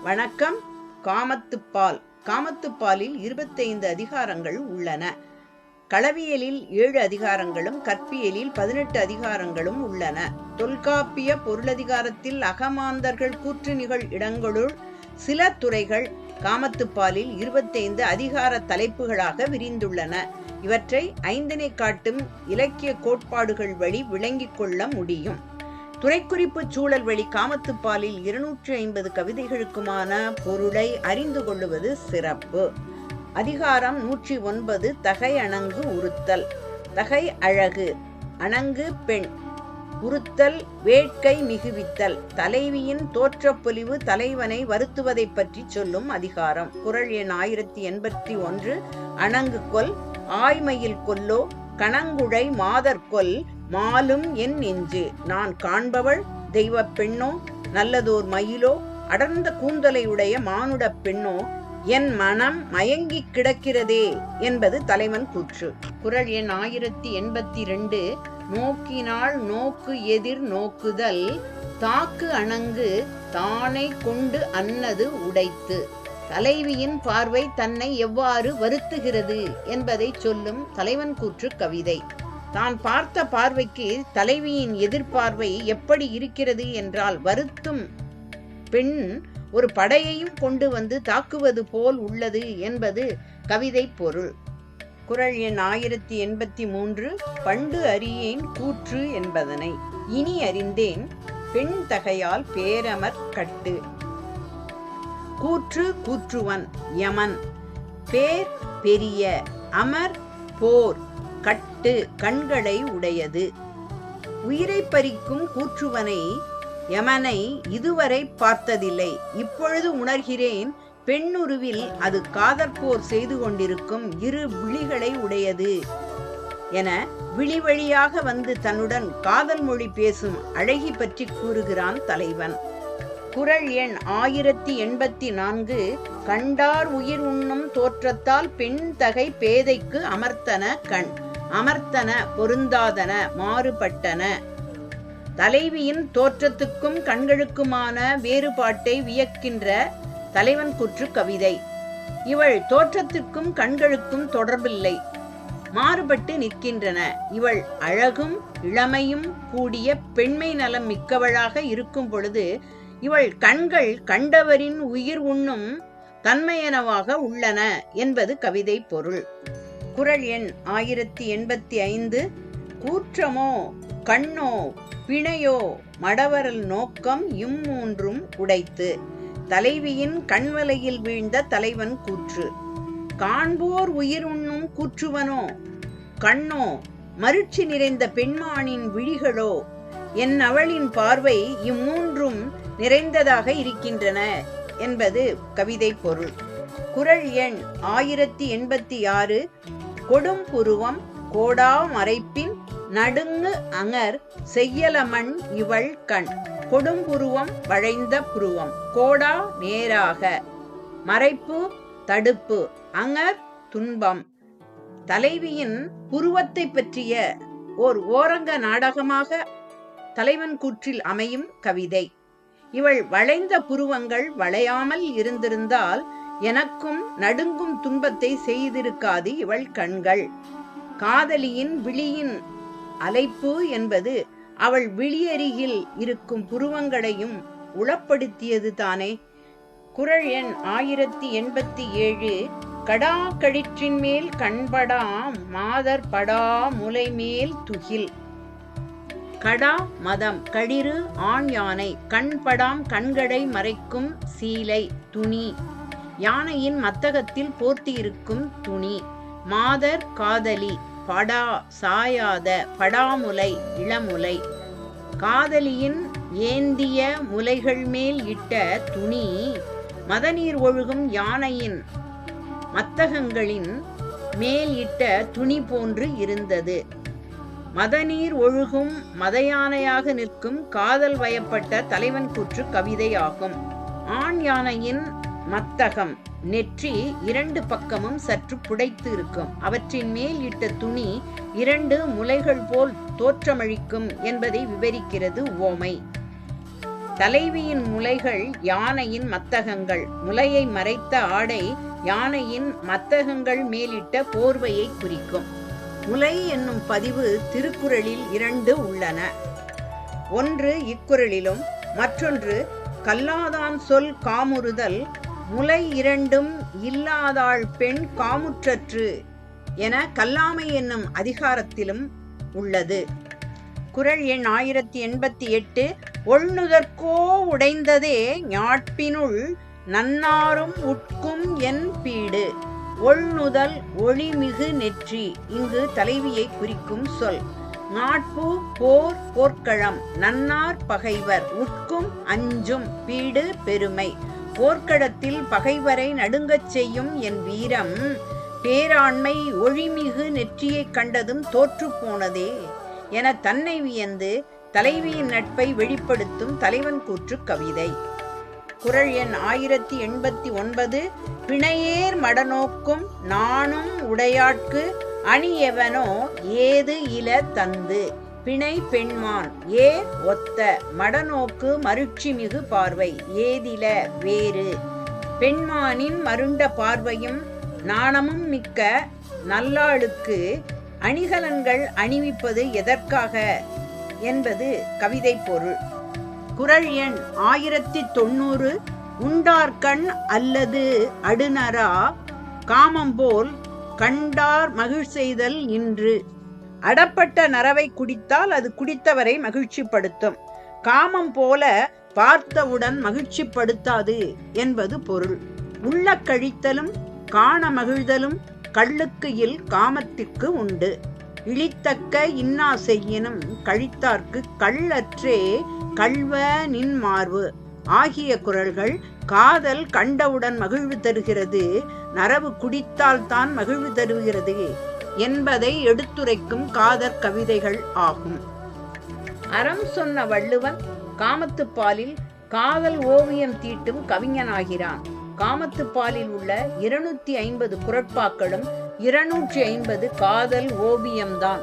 வணக்கம். காமத்துப்பால். காமத்துப்பாலில் 25 அதிகாரங்கள் உள்ளன. களவியலில் 7 அதிகாரங்களும் கற்பியலில் 18 அதிகாரங்களும் உள்ளன. தொல்காப்பிய பொருளதிகாரத்தில் அகமாந்தர்கள் கூற்று நிகழ் இடங்களுள் சில துறைகள் காமத்துப்பாலில் 25 அதிகார தலைப்புகளாக விரிந்துள்ளன. இவற்றை ஐந்தினை காட்டும் இலக்கிய கோட்பாடுகள் வழி விளங்கிக் கொள்ள முடியும். துறைக்குறிப்பு சூழல் வழி காமத்துப்பாலில் 250 கவிதைகளுக்குமான பொருளை அறிந்து கொள்ளுவது சிறப்பு. அதிகாரம் 109 தகை அணங்கு உறுத்தல். தகை அழகு, அணங்கு பெண், உறுத்தல் வேட்கை மிகுவித்தல். தலைவியின் தோற்றப்பொலிவு தலைவனை வருத்துவதை பற்றி சொல்லும் அதிகாரம். குறள் எண் 1081. அணங்கு கொல் ஆய்மையில் கொல்லோ கணங்குழை மாதர்கொல் மாலும் என் நெஞ்சு. நான் காண்பவள் தெய்வ பெண்ணோ நல்லதோர் மயிலோ அடர்ந்த கூந்தலையுடைய மானுட பெண்ணோ என் மனம் மயங்கி கிடக்கிறதே என்பது தலைவன் கூற்று. குறள் எண் 1082. நோக்கினாள் நோக்கு எதிர் நோக்குதல் தாக்கு அணங்கு தானை கொண்டு அன்னது உடைத்து. தலைவியின் பார்வை தன்னை எவ்வாறு வருத்துகிறது என்பதை சொல்லும் தலைவன் கூற்று கவிதை. தான் பார்த்த பார்வைக்கு தலைவியின் எதிர்பார்வை எப்படி இருக்கிறது என்றால், வருத்தும் பெண் ஒரு படையையும் கொண்டு வந்து தாக்குவது போல் உள்ளது என்பது கவிதை பொருள். குறள் எண் 1083. பண்டு அறியேன் கூற்று என்பதனை இனி அறிந்தேன் பெண் தகையால் பேரமர் கட்டு. கூற்று கூற்றுவன் யமன், பேர் பெரிய, அமர் போர், கட்டு கண்களை உடையது. உயிரை பறிக்கும் கூற்றுவனை யமனை இதுவரை பார்த்ததில்லை, இப்பொழுது உணர்கிறேன் பெண்ணுருவில் அது காதற்போர் செய்து கொண்டிருக்கும் இரு விழிகளை உடையது என விழி வழியாக வந்து தன்னுடன் காதல் மொழி பேசும் அழகி பற்றி கூறுகிறான் தலைவன். குறள் எண் 1084. கண்டார் உயிர் உண்ணும் தோற்றத்தால் பெண் தகை பேதைக்கு அமர்த்தன கண். அமர்த்தன பொருந்தாதன, மாறுபட்டன. தலைவியின் தோற்றத்துக்கும் கண்களுக்குமான வேறுபாட்டை வியக்கின்ற தலைவன் கூற்று கவிதை. இவள் தோற்றத்திற்கும் கண்களுக்கும் தொடர்பில்லை, மாறுபட்டு நிற்கின்றன. இவள் அழகும் இளமையும் கூடிய பெண்மை நலம் மிக்கவளாக இருக்கும் பொழுது இவள் கண்கள் கண்டவரின் உயிர் உண்ணும் தன்மையனவாக உள்ளன என்பது கவிதை பொருள். குறள் எண் 1085. கூற்றமோ கண்ணோ பிணையோ மடவரல் நோக்கம் இம்மூன்றும் உடைத்து. தலைவியின் கண்வலையில் வீழ்ந்த தலைவன் கூற்று. காண்போர் உயிர் உண்ணும் கூற்றுவனோ கண்ணோ மருட்சி நிறைந்த பெண்மானின் விழிகளோ என் அவளின் பார்வை இம்மூன்றும் நிறைந்ததாக இருக்கின்றன என்பது கவிதை பொருள். குறள் எண் 1086. கொடும் புருவம் கோடா மறைப்பின் நடுங்கு அங்கர் செய்யலமண் இவள் கண். கொடும் புருவம் வளைந்த புருவம், கோடா நேராக, மறைப்பு தடுப்பு, அங்கர் துன்பம். தலைவியின் புருவத்தை பற்றிய ஓர் ஓரங்க நாடகமாக தலைவன் கூற்றில் அமையும் கவிதை. இவள் வளைந்த புருவங்கள் வளையாமல் இருந்திருந்தால் எனக்கும் நடுங்கும் துன்பத்தை செய்திருக்காது இவள் கண்கள். காதலியின் விழியின் அலைப்பு என்பது அவள் விழியருகில் இருக்கும் புருவங்களையும் உளப்படுத்தியது தானே. குறள் எண் 1087. கடா கழிற்றின் மேல் கண்படா மாதர் படா முலை மேல் துகில். கடா மதம், களிறு ஆண் யானை, கண்படாம் கண்களை மறைக்கும் சீலை துணி, யானையின் மத்தகத்தில் போர்த்தியிருக்கும் துணி. மாதர் காதலி, படா சாயாத, படாமுலை இளமுலை. காதலியின் ஏந்திய முலைகள் மேல் இட்ட துணி மதநீர் ஒழுகும் யானையின் மத்தகங்களின் மேல் இட்ட துணி போன்று இருந்தது. மதநீர் ஒழுகும் மதயானையாக நிற்கும் காதல் வயப்பட்ட தலைவன் கூற்று கவிதை ஆகும். ஆண் யானையின் மத்தகம், நெற்றி 2 பக்கமும் சற்று புடைத்து இருக்கும். அவற்றின் மேல் இட்ட துணி 2 முலைகள் போல் தோற்றமளிக்கும் என்பதை விவரிக்கிறது உவமை. தலைவியின் முலைகள் யானையின் மத்தகங்கள். முலையை மறைத்த ஆடை யானையின் மத்தகங்கள் மேலிட்ட போர்வையை குறிக்கும். முலை என்னும் பதிவு திருக்குறளில் 2 உள்ளன. ஒன்று இக்குறளிலும் மற்றொன்று கல்லாதான் சொல் காமுறுதல் முலை 2ம் இல்லாதாள் பெண் காமுற்றற்று என கல்லாமை என்னும் அதிகாரத்திலும் உள்ளது. குறள் எண் 1088. ஒள்நுதற்கோ உடைந்ததே ஞாட்பினுள் நன்னாரும் உட்கும் என் பீடு. ஒள்நுதல் ஒளிமிகு நெற்றி. இங்கு தலைவியை குறிக்கும் சொல். நாட்பு போர் போர்க்களம். நன்னார் பகைவர். உட்கும் அஞ்சும். பீடு பெருமை. போர்க்களத்தில் பகைவரை நடுங்கச் செய்யும் என் வீரம் பேராண்மை ஒளிமிகு நெற்றியைக் கண்டதும் தோற்று போனதே என தன்னை வியந்து தலைவியின் நட்பை வெளிப்படுத்தும் தலைவன் கூற்று கவிதை. குறள் எண் 1089. பிணையேர் மடநோக்கும் நாணும் உடையாட்கு அணியவனோ ஏது இல தந்து. பிணை பெண்மான். ஏர் ஒத்த. மடநோக்கு மருட்சி மிகு பார்வை. ஏதில வேறு. பெண்மானின் மருண்ட பார்வையும் நாணமும் மிக்க நல்லாளுக்கு அணிகலன்கள் அணிவிப்பது எதற்காக என்பது கவிதை பொருள். குறள் எண் 1090. உண்டார்கண் அல்லது அடுநரா காமம்போல் கண்டார் மகிழ் செய்தல் இன்று. அடப்பட்ட நரவை குடித்தால் அது குடித்தவரை மகிழ்ச்சிப்படுத்தும். காமம் போல பார்த்தவுடன் மகிழ்ச்சிப்படுத்தாது என்பது பொருள். உள்ள கழித்தலும் காண மகிழ்தலும் கள்ளுக்கு இல் காமத்திற்கு உண்டு. இழித்தக்க இன்னா செய்யினும் கழித்தார்க்கு கள்ளற்றே கள்வ நின் மார்பு ஆகிய குறள்கள் காதல் கண்டவுடன் மகிழ்வு தருகிறது, நரவு குடித்தால்தான் மகிழ்வு தருகிறது என்பதை எடுத்துரைக்கும் காதற் கவிதைகள் ஆகும். அறம் சொன்ன வள்ளுவன் காமத்துப்பாலில் காதல் ஓவியம் தீட்டும் கவிஞனாகிறான். காமத்துப்பாலில் உள்ள 250 குறட்பாக்களும் 250 காதல் ஓவியம்தான்.